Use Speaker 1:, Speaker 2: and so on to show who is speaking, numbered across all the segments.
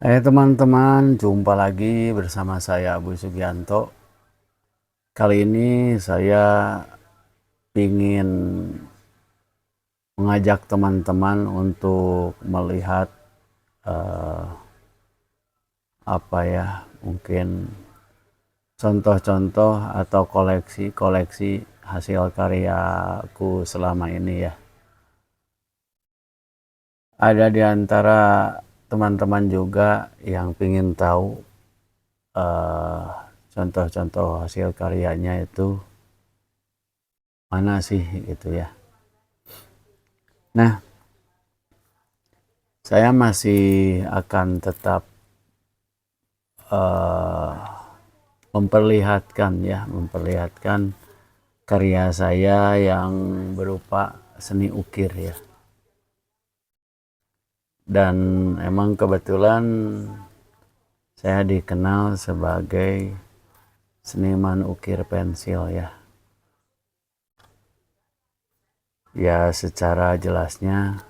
Speaker 1: Hai teman-teman, jumpa lagi bersama saya Abu Sugianto. Kali ini saya ingin mengajak teman-teman untuk melihat eh, mungkin contoh-contoh atau koleksi-koleksi hasil karyaku selama ini ya. Ada di antara teman-teman juga yang ingin tahu eh, contoh-contoh hasil karyanya itu mana sih gitu ya. Nah, saya masih akan tetap eh, memperlihatkan karya saya yang berupa seni ukir ya. Dan emang kebetulan saya dikenal sebagai seniman ukir pensil ya. Ya secara jelasnya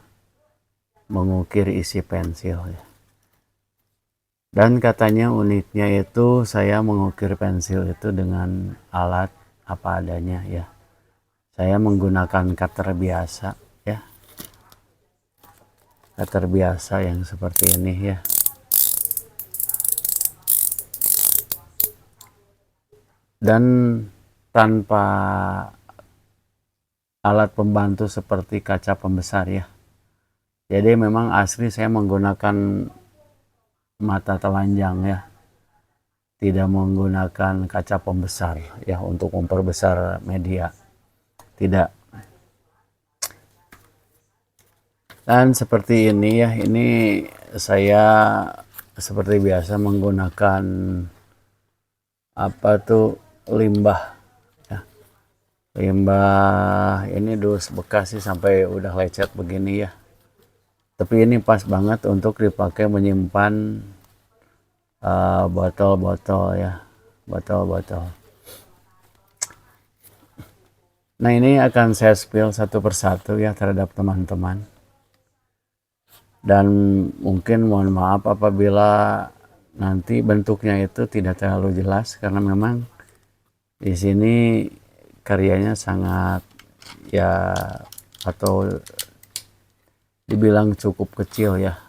Speaker 1: mengukir isi pensil ya. Dan katanya uniknya itu saya mengukir pensil itu dengan alat apa adanya ya. Saya menggunakan cutter biasa ya. Cutter biasa yang seperti ini ya. Dan tanpa alat pembantu seperti kaca pembesar ya. Jadi memang asli saya menggunakan mata telanjang ya. Tidak menggunakan kaca pembesar ya untuk memperbesar media. Tidak. Dan seperti ini ya, ini saya seperti biasa menggunakan apa tuh limbah ya. Limbah ini dus bekas sih sampai udah lecet begini ya. Tapi ini pas banget untuk dipakai menyimpan botol-botol ya, botol-botol. Nah ini akan saya spill satu persatu ya terhadap teman-teman. Dan mungkin mohon maaf apabila nanti bentuknya itu tidak terlalu jelas karena memang di sini karyanya sangat ya atau dibilang cukup kecil ya.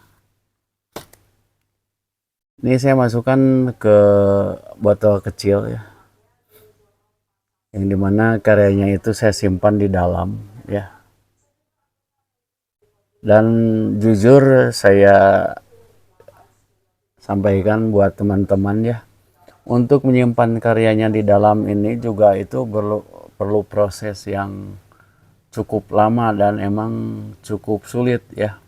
Speaker 1: Ini saya masukkan ke botol kecil ya. Yang dimana karyanya itu saya simpan di dalam ya. Dan jujur saya sampaikan buat teman-teman ya, untuk menyimpan karyanya di dalam ini juga itu perlu proses yang cukup lama dan emang cukup sulit ya.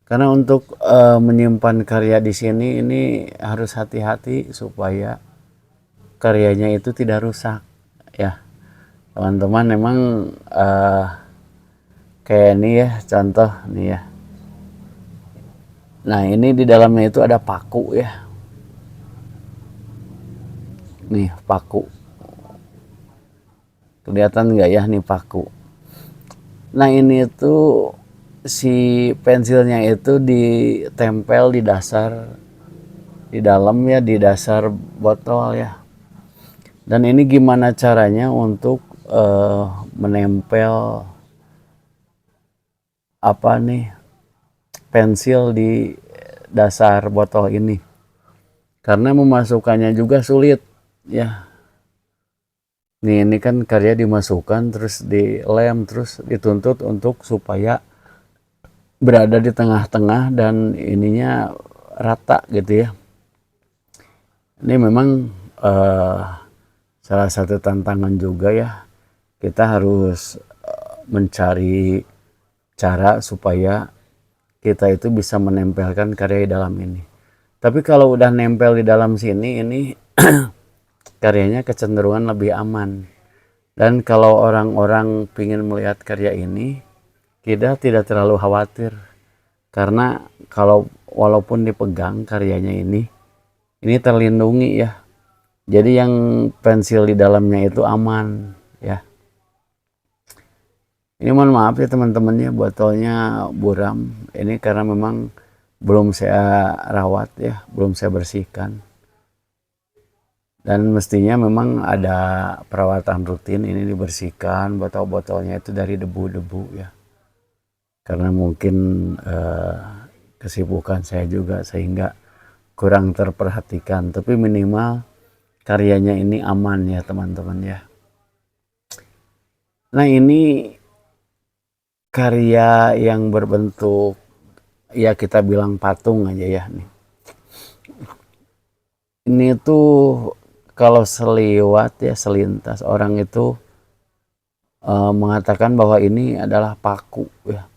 Speaker 1: Karena untuk menyimpan karya di sini ini harus hati-hati supaya karyanya itu tidak rusak ya. Teman-teman memang kayak ini ya contoh nih ya. Nah ini di dalamnya itu ada paku ya. Nih paku. Kelihatan nggak ya nih paku. Nah ini tuh si pensilnya itu ditempel di dasar, di dalam ya, di dasar botol ya. Dan ini gimana caranya untuk menempel apa nih pensil di dasar botol ini. Karena memasukkannya juga sulit ya. Nih ini kan karya dimasukkan terus dilem terus dituntut untuk supaya berada di tengah-tengah dan ininya rata gitu ya. Ini memang salah satu tantangan juga ya. Kita harus mencari cara supaya kita itu bisa menempelkan karya di dalam ini. Tapi kalau udah nempel di dalam sini ini karyanya kecenderungan lebih aman. Dan kalau orang-orang ingin melihat karya ini, kita tidak terlalu khawatir. Karena kalau walaupun dipegang karyanya ini terlindungi ya. Jadi yang pensil di dalamnya itu aman ya. Ini mohon maaf ya teman-teman ya, botolnya buram. Ini karena memang belum saya rawat ya, belum saya bersihkan. Dan mestinya memang ada perawatan rutin, ini dibersihkan botol-botolnya itu dari debu-debu ya. Karena mungkin kesibukan saya juga sehingga kurang terperhatikan, tapi minimal karyanya ini aman ya teman-teman ya. Nah ini karya yang berbentuk ya kita bilang patung aja ya nih. Ini tuh kalau seliwat ya selintas orang itu mengatakan bahwa ini adalah paku ya.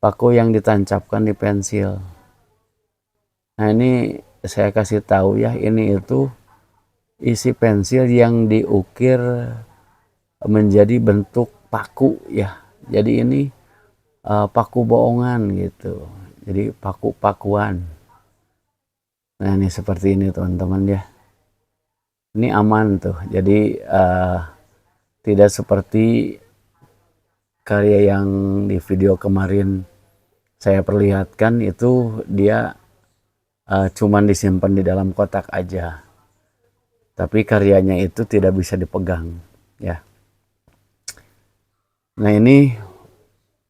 Speaker 1: Paku yang ditancapkan di pensil. Nah ini saya kasih tahu ya, ini itu isi pensil yang diukir menjadi bentuk paku ya. Jadi ini paku bohongan gitu. Jadi paku-pakuan. Nah ini seperti ini teman-teman ya. Ini aman tuh. Jadi tidak seperti karya yang di video kemarin saya perlihatkan itu dia cuman disimpan di dalam kotak aja. Tapi karyanya itu tidak bisa dipegang ya. Nah ini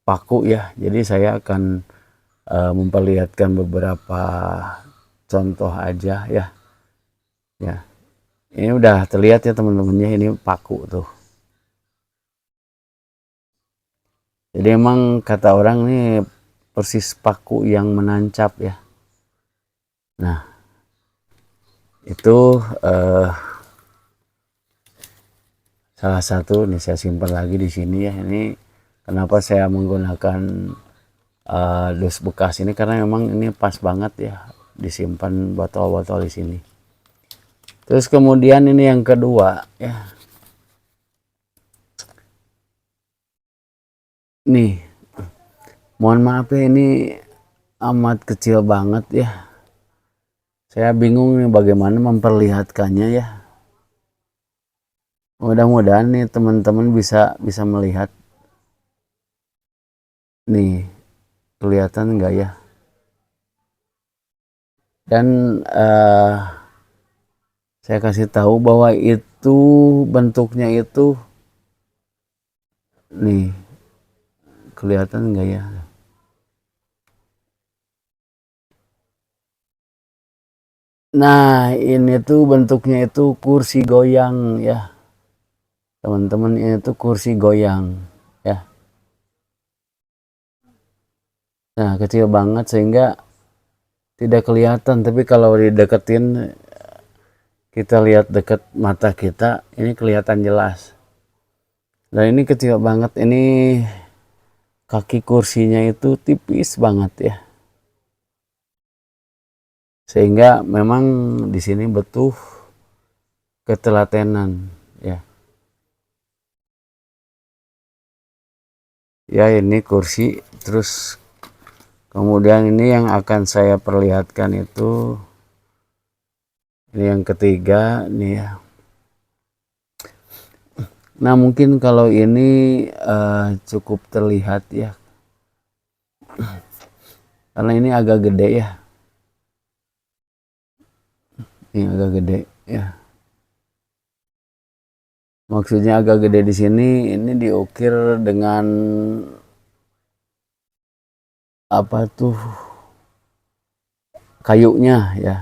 Speaker 1: paku ya. Jadi saya akan memperlihatkan beberapa contoh aja ya. Ya. Ini udah terlihat ya teman-temannya, ini paku tuh. Jadi emang kata orang ini persis paku yang menancap ya. Nah, itu salah satu nih saya simpan lagi di sini ya. Ini kenapa saya menggunakan dus bekas ini karena memang ini pas banget ya disimpan botol-botol di sini. Terus kemudian ini yang kedua ya. Nih, mohon maaf ya ini amat kecil banget ya. Saya bingung nih bagaimana memperlihatkannya ya. Mudah-mudahan nih teman-teman bisa melihat. Nih, kelihatan enggak ya? Dan saya kasih tahu bahwa itu bentuknya itu nih, kelihatan enggak ya? Nah, ini tuh bentuknya itu kursi goyang ya. Teman-teman, ini tuh kursi goyang ya. Nah, kecil banget sehingga tidak kelihatan, tapi kalau dideketin kita lihat dekat mata kita, ini kelihatan jelas. Dan ini kecil banget, ini kaki kursinya itu tipis banget ya. Sehingga memang di sini butuh ketelatenan ya. Ya ini kursi, terus kemudian ini yang akan saya perlihatkan itu ini yang ketiga nih ya. Nah mungkin kalau ini cukup terlihat ya. Karena ini agak gede ya. Ini agak gede ya. Maksudnya agak gede di sini, ini diukir dengan apa tuh kayunya ya.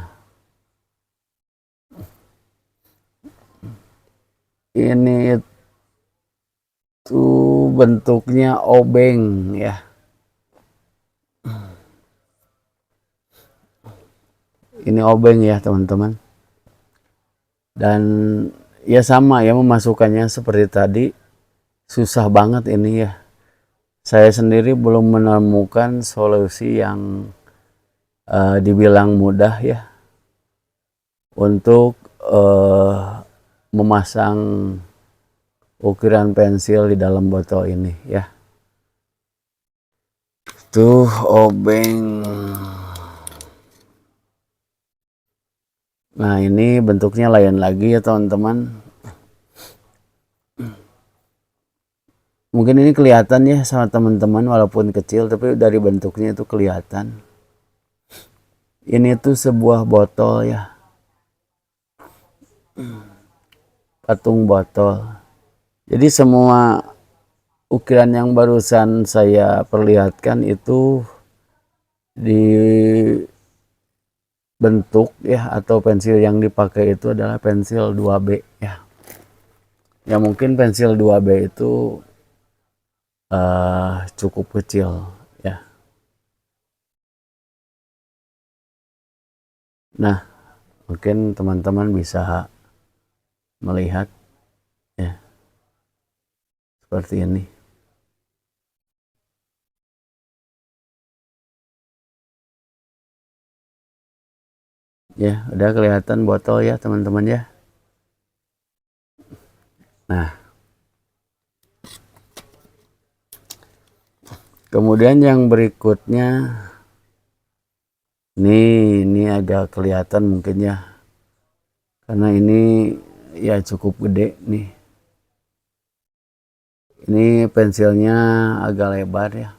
Speaker 1: Ini itu bentuknya obeng ya. Ini obeng ya teman-teman. Dan ya sama ya memasukkannya seperti tadi susah banget ini ya. Saya sendiri belum menemukan solusi yang dibilang mudah ya untuk memasang ukiran pensil di dalam botol ini ya. Tuh obeng. Nah ini bentuknya lain lagi ya teman-teman. Mungkin ini kelihatan ya sama teman-teman walaupun kecil, tapi dari bentuknya itu kelihatan. Ini tuh sebuah botol ya, patung botol. Jadi semua ukiran yang barusan saya perlihatkan itu dibentuk ya, atau pensil yang dipakai itu adalah pensil 2B ya. Ya mungkin pensil 2B itu cukup kecil ya. Nah, mungkin teman-teman bisa melihat ya seperti ini. Ya, udah kelihatan botol ya teman-teman ya. Nah, kemudian yang berikutnya ini agak kelihatan mungkin ya. Karena ini ya cukup gede nih. Ini pensilnya agak lebar ya.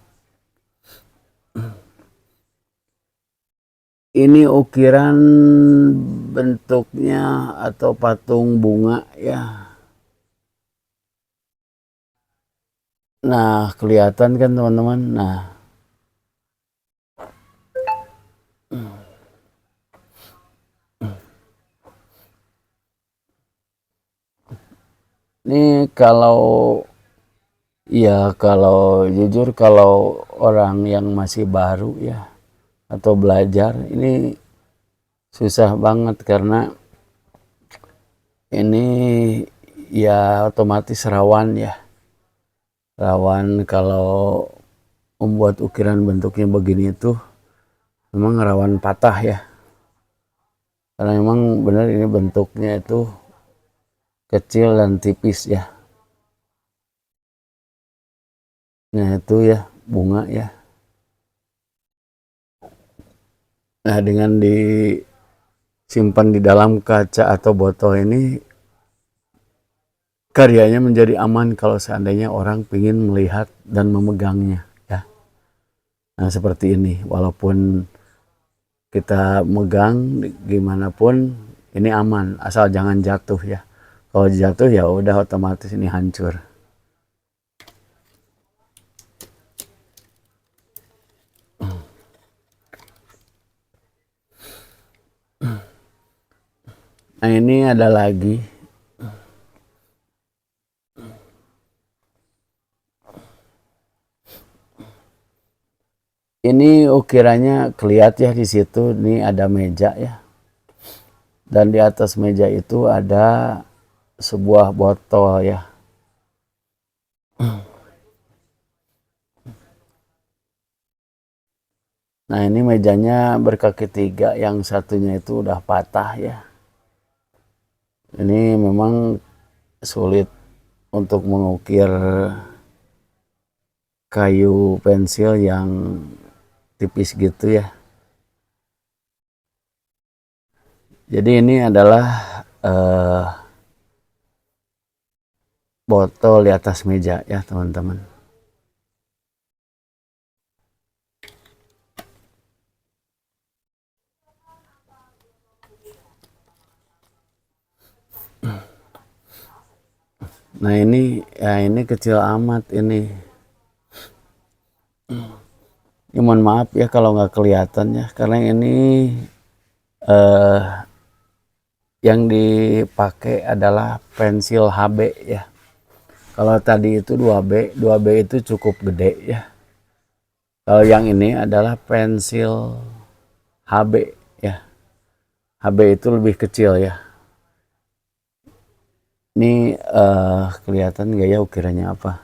Speaker 1: Ini ukiran bentuknya atau patung bunga ya. Nah, kelihatan kan teman-teman. Nah, ini kalau jujur kalau orang yang masih baru ya atau belajar ini susah banget karena ini ya otomatis rawan ya. Rawan kalau membuat ukiran bentuknya begini itu memang rawan patah ya. Karena memang benar ini bentuknya itu kecil dan tipis ya. Nah itu ya bunga ya. Nah dengan disimpan di dalam kaca atau botol ini karyanya menjadi aman kalau seandainya orang ingin melihat dan memegangnya ya. Nah seperti ini, walaupun kita megang gimana pun ini aman asal jangan jatuh ya. Kalau jatuh ya udah otomatis ini hancur. Nah ini ada lagi. Ini ukirannya kelihatan ya di situ. Ini ada meja ya. Dan di atas meja itu ada sebuah botol ya. Nah ini mejanya berkaki 3, yang satunya itu udah patah ya. Ini memang sulit untuk mengukir kayu pensil yang tipis gitu ya. Jadi ini adalah botol di atas meja ya teman-teman. Nah ini ya ini kecil amat ini. Ya, mohon maaf ya kalau nggak kelihatan ya karena ini yang dipakai adalah pensil HB ya. Kalau tadi itu 2B, 2B itu cukup gede ya. Kalau yang ini adalah pensil HB ya. HB itu lebih kecil ya. Ini kelihatan nggak ya ukirannya apa?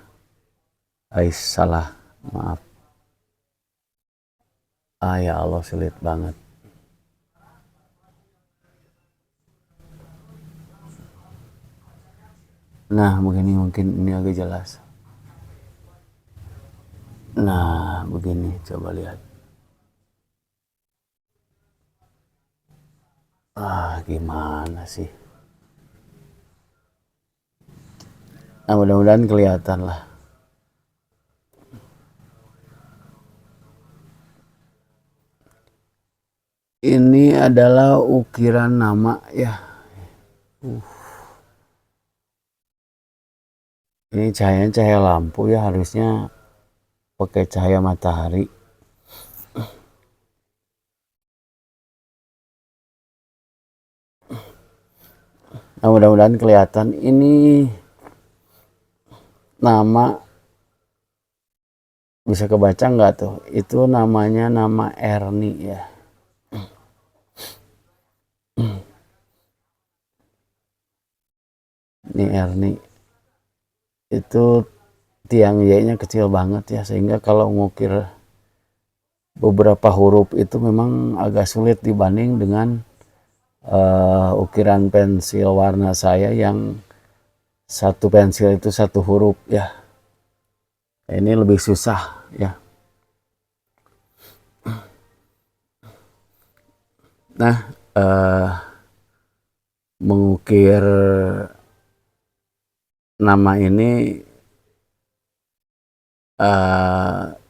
Speaker 1: Salah, maaf. Ya Allah sulit banget. Nah begini mungkin ini agak jelas. Nah begini coba lihat. Gimana sih? Nah mudah-mudahan kelihatan lah. Ini adalah ukiran nama ya. Ini cahaya lampu ya, harusnya pakai cahaya matahari. Nah, mudah-mudahan kelihatan. Ini nama bisa kebaca nggak tuh? Itu namanya nama Erni ya. Ini Erni. Itu tiang Y-nya kecil banget ya, sehingga kalau ngukir beberapa huruf itu memang agak sulit dibanding dengan ukiran pensil warna saya yang satu pensil itu satu huruf ya. Ini lebih susah ya. Nah, mengukir nama ini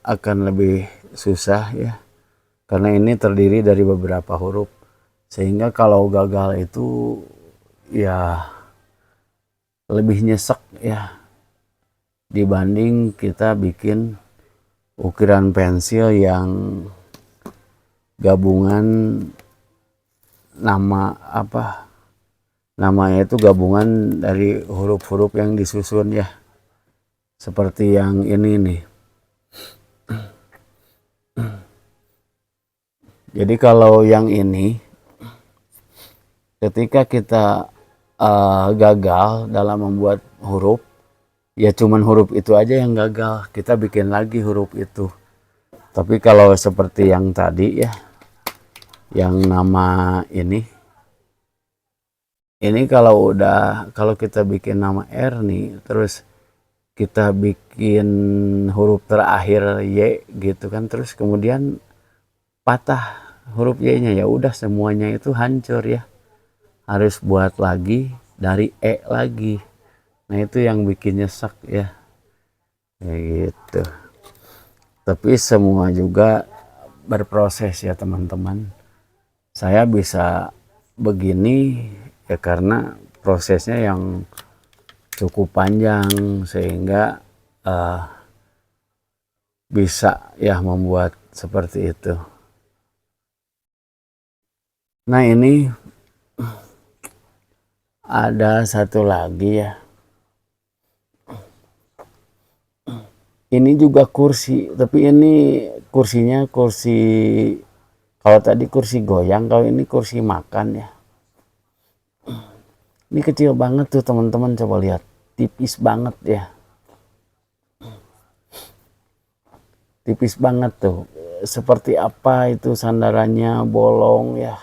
Speaker 1: akan lebih susah ya, karena ini terdiri dari beberapa huruf, sehingga kalau gagal itu ya lebih nyesek ya dibanding kita bikin ukiran pensil yang gabungan nama apa, namanya itu gabungan dari huruf-huruf yang disusun ya, seperti yang ini nih. Jadi kalau yang ini, ketika kita gagal dalam membuat huruf, ya cuman huruf itu aja yang gagal, kita bikin lagi huruf itu. Tapi kalau seperti yang tadi ya, yang nama ini kalau kita bikin nama Erni, terus kita bikin huruf terakhir Y gitu kan, terus kemudian patah huruf Y-nya, ya udah semuanya itu hancur ya. Harus buat lagi dari E lagi. Nah, itu yang bikin nyesek ya. Kayak gitu. Tapi semua juga berproses ya teman-teman. Saya bisa begini ya karena prosesnya yang cukup panjang, sehingga bisa ya membuat seperti itu. Nah, ini ada satu lagi ya. Ini juga kursi, tapi ini kursinya kursi, kalau tadi kursi goyang, kalau ini kursi makan ya. Ini kecil banget tuh teman-teman, coba lihat, tipis banget ya. Tipis banget tuh. Seperti apa itu sandarannya, bolong ya.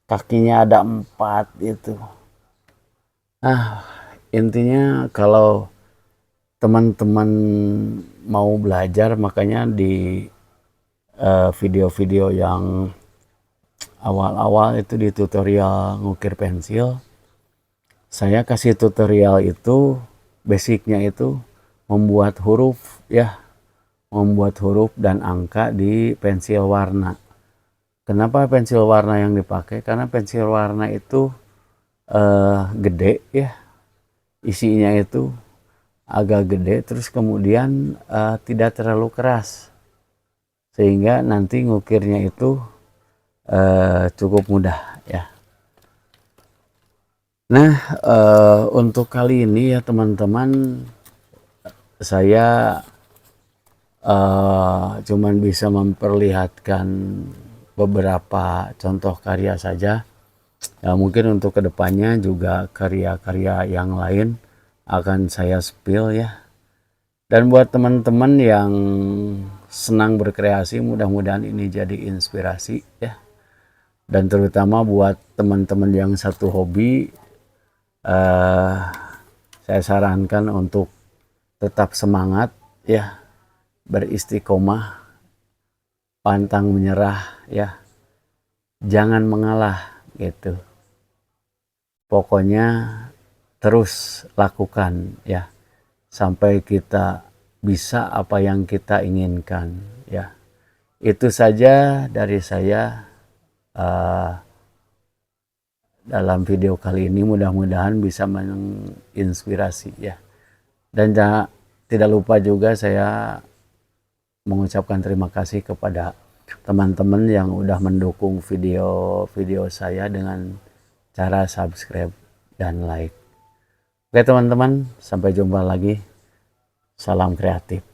Speaker 1: Kakinya ada 4 gitu. Nah, intinya kalau teman-teman mau belajar, makanya di video-video yang awal-awal itu di tutorial ngukir pensil, saya kasih tutorial itu basicnya itu membuat huruf ya, membuat huruf dan angka di pensil warna. Kenapa pensil warna yang dipakai? Karena pensil warna itu gede ya, isinya itu agak gede, terus kemudian tidak terlalu keras, sehingga nanti ngukirnya itu cukup mudah ya. Nah, untuk kali ini ya teman-teman, saya cuman bisa memperlihatkan beberapa contoh karya saja. Ya, mungkin untuk kedepannya juga karya-karya yang lain akan saya spill ya. Dan buat teman-teman yang senang berkreasi, mudah-mudahan ini jadi inspirasi ya. Dan terutama buat teman-teman yang satu hobi, saya sarankan untuk tetap semangat ya, beristiqomah, pantang menyerah ya, jangan mengalah gitu. Pokoknya terus lakukan ya, sampai kita bisa apa yang kita inginkan ya. Itu saja dari saya. uh, dalam video kali ini mudah-mudahan bisa menginspirasi ya. Dan tidak lupa juga saya mengucapkan terima kasih kepada teman-teman yang udah mendukung video-video saya dengan cara subscribe dan like. Oke teman-teman, sampai jumpa lagi. Salam kreatif.